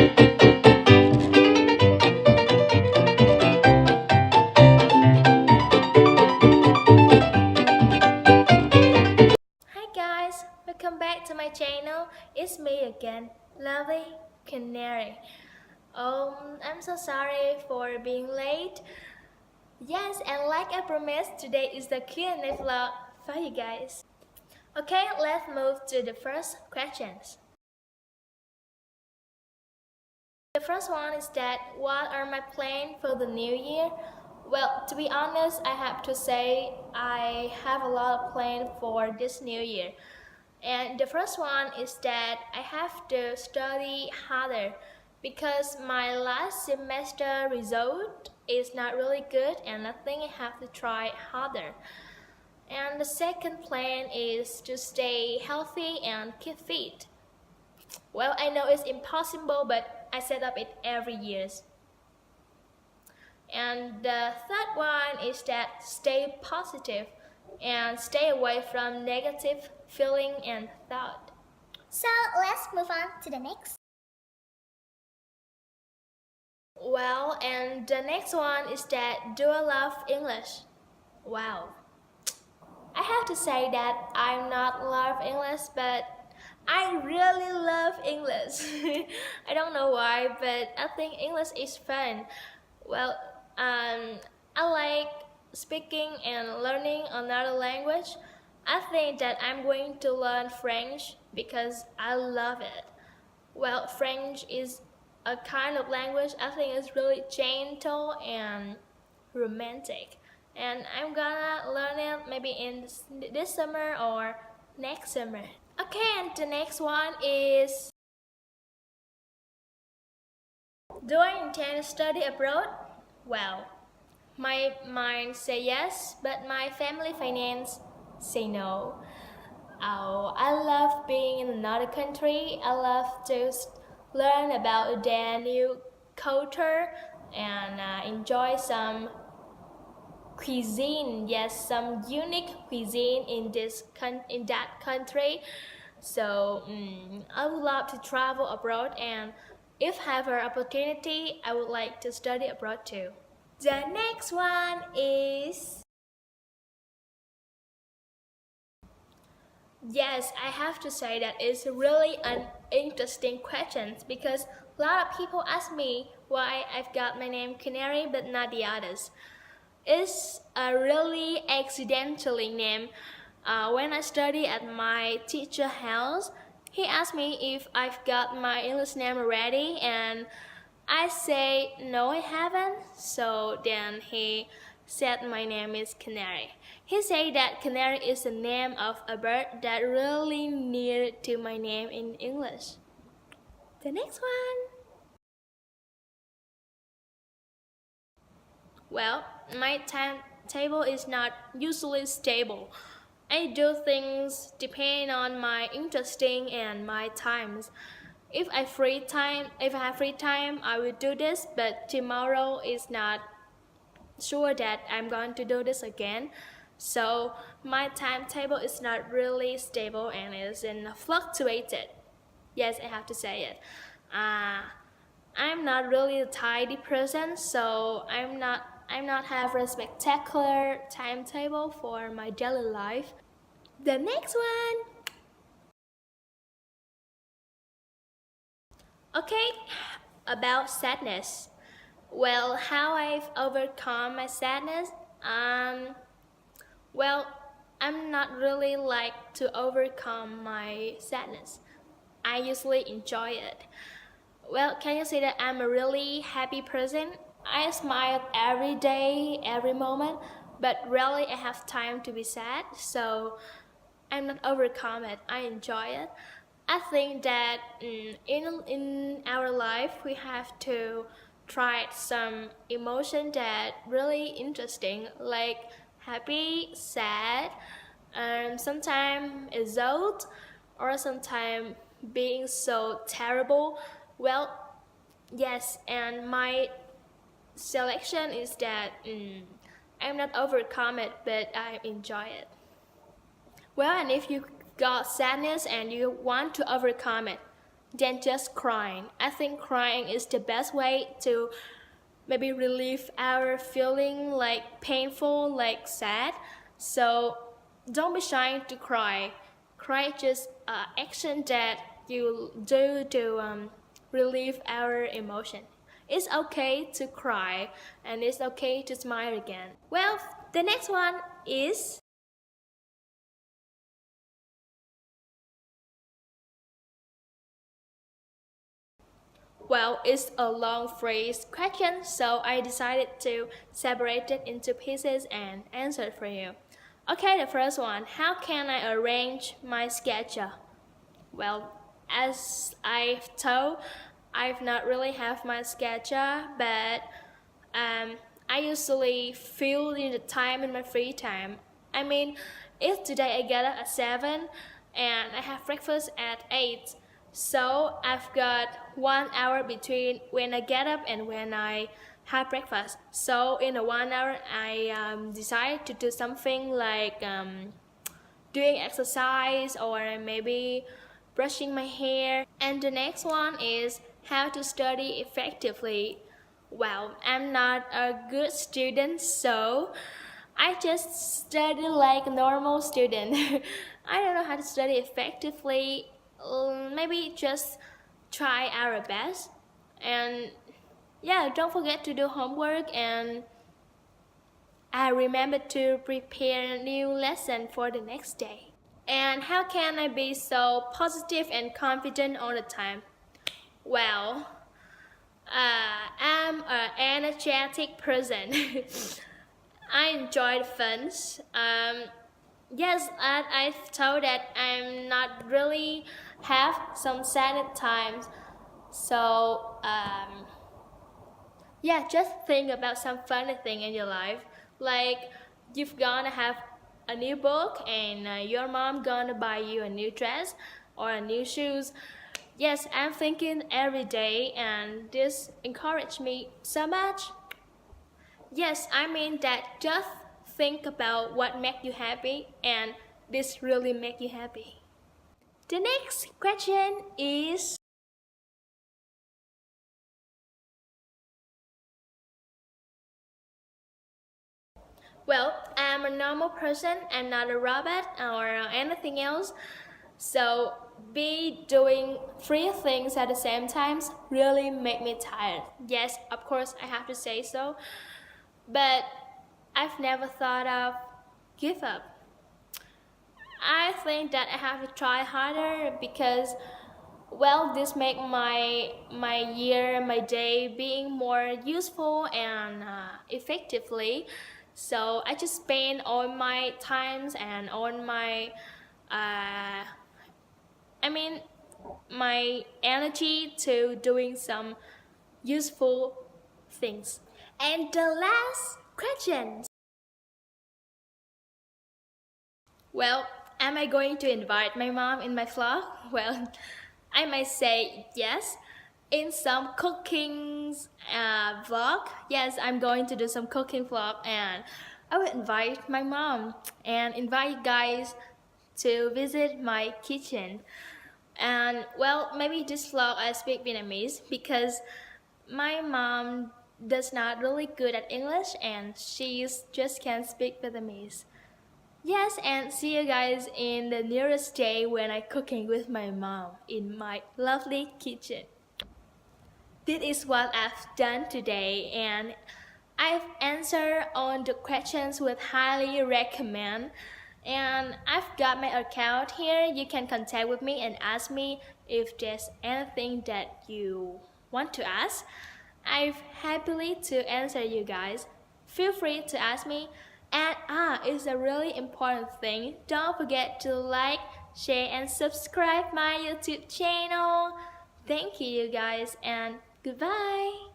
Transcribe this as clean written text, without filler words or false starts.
Hi guys, welcome back to my channel. It's me again, Lovely Canary. I'm so sorry for being late. Yes, and like I promised, today is the Q&A vlog for you guys. Okay, let's move to the first questions. The first one is that what are my plans for the new year? Well, to be honest, I have to say I have a lot of plans for this new year. And the first one is that I have to study harder because my last semester result is not really good and I think I have to try harder. And the second plan is to stay healthy and keep fit. Well, I know it's impossible, but I set up it every year. And the third one is that stay positive and stay away from negative feeling and thought. So let's move on to the next. Well, and the next one is that do I love English? Wow. I have to say that I'm not love English, but I really love English. I don't know why, but I think English is fun. Well, I like speaking and learning another language. I think that I'm going to learn French because I love it. Well, French is a kind of language I think is really gentle and romantic. And I'm gonna learn it maybe in this summer or next summer. Okay, and the next one is, do I intend to study abroad? Well, my mind say yes, but my family finance say no. Oh, I love being in another country. I love to learn about their new culture and enjoy some cuisine. Yes, some unique cuisine in that country. So I would love to travel abroad, and if I have an opportunity, I would like to study abroad too. The next one is, yes, I have to say that it's really an interesting question because a lot of people ask me why I've got my name Canary but not the others. It's a really accidentally name. When I study at my teacher house, he asked me if I've got my English name already, and I say no, I haven't. So then he said my name is Canary. He said that Canary is the name of a bird that really near to my name in English. The next one. Well, my timetable is not usually stable. I do things depending on my interesting and my times. If I have free time, I will do this, but tomorrow is not sure that I'm going to do this again. So my timetable is not really stable and is in fluctuated. Yes, I have to say it. I'm not really a tidy person, so I'm not have a spectacular timetable for my daily life. The next one. Okay, about sadness. Well, how I've overcome my sadness? Well, I'm not really like to overcome my sadness. I usually enjoy it. Well, can you say that I'm a really happy person? I smile every day, every moment, but rarely I have time to be sad, so I'm not overcome it. I enjoy it. I think that in our life we have to try some emotion that really interesting, like happy, sad, and sometimes exult, or sometimes being so terrible. Well, yes, and my selection is that I'm not overcome it, but I enjoy it. Well, and if you got sadness and you want to overcome it, than just crying. I think crying is the best way to maybe relieve our feeling like painful, like sad. So don't be shy to cry. Cry is just action that you do to relieve our emotion. It's okay to cry and it's okay to smile again. Well, the next one is, well, it's a long phrase question, so I decided to separate it into pieces and answer it for you. Okay, the first one, how can I arrange my schedule? Well, as I've told, I've not really have my schedule, but I usually fill in the time in my free time. I mean, if today I get up at 7 and I have breakfast at 8, so I've got 1 hour between when I get up and when I have breakfast. So in the 1 hour, I decide to do something like doing exercise or maybe brushing my hair. And the next one is how to study effectively. Well, I'm not a good student, so I just study like a normal student. I don't know how to study effectively. Maybe just try our best. And yeah, don't forget to do homework, and I remember to prepare a new lesson for the next day. And how can I be so positive and confident all the time? Well, I'm an energetic person. I enjoy the fun. Yes, I've told that I'm not really have some sad times. So yeah, just think about some funny thing in your life. Like you've gonna have a new book and your mom gonna buy you a new dress or a new shoes. Yes, I'm thinking every day and this encouraged me so much. Yes, I mean that just think about what make you happy and this really make you happy. The next question is, well, I'm a normal person, I'm not a robot or anything else. So be doing 3 things at the same time really make me tired. Yes, of course I have to say so. But I've never thought of give up. I think that I have to try harder because, well, this make my year, my day being more useful and effectively. So I just spend all my times and all my I mean my energy to doing some useful things. And the last question. Well, am I going to invite my mom in my vlog? Well, I might say yes. In some cooking vlog, yes, I'm going to do some cooking vlog and I will invite my mom and invite you guys to visit my kitchen. And well, maybe this vlog I speak Vietnamese because my mom does not really good at English and she just can't speak Vietnamese. Yes, and see you guys in the nearest day when I'm cooking with my mom in my lovely kitchen. This is what I've done today, and I've answered all the questions with highly recommend. And I've got my account here. You can contact with me and ask me if there's anything that you want to ask. I've happily to answer you guys. Feel free to ask me. And it's a really important thing. Don't forget to like, share, and subscribe my YouTube channel. Thank you, you guys, and goodbye.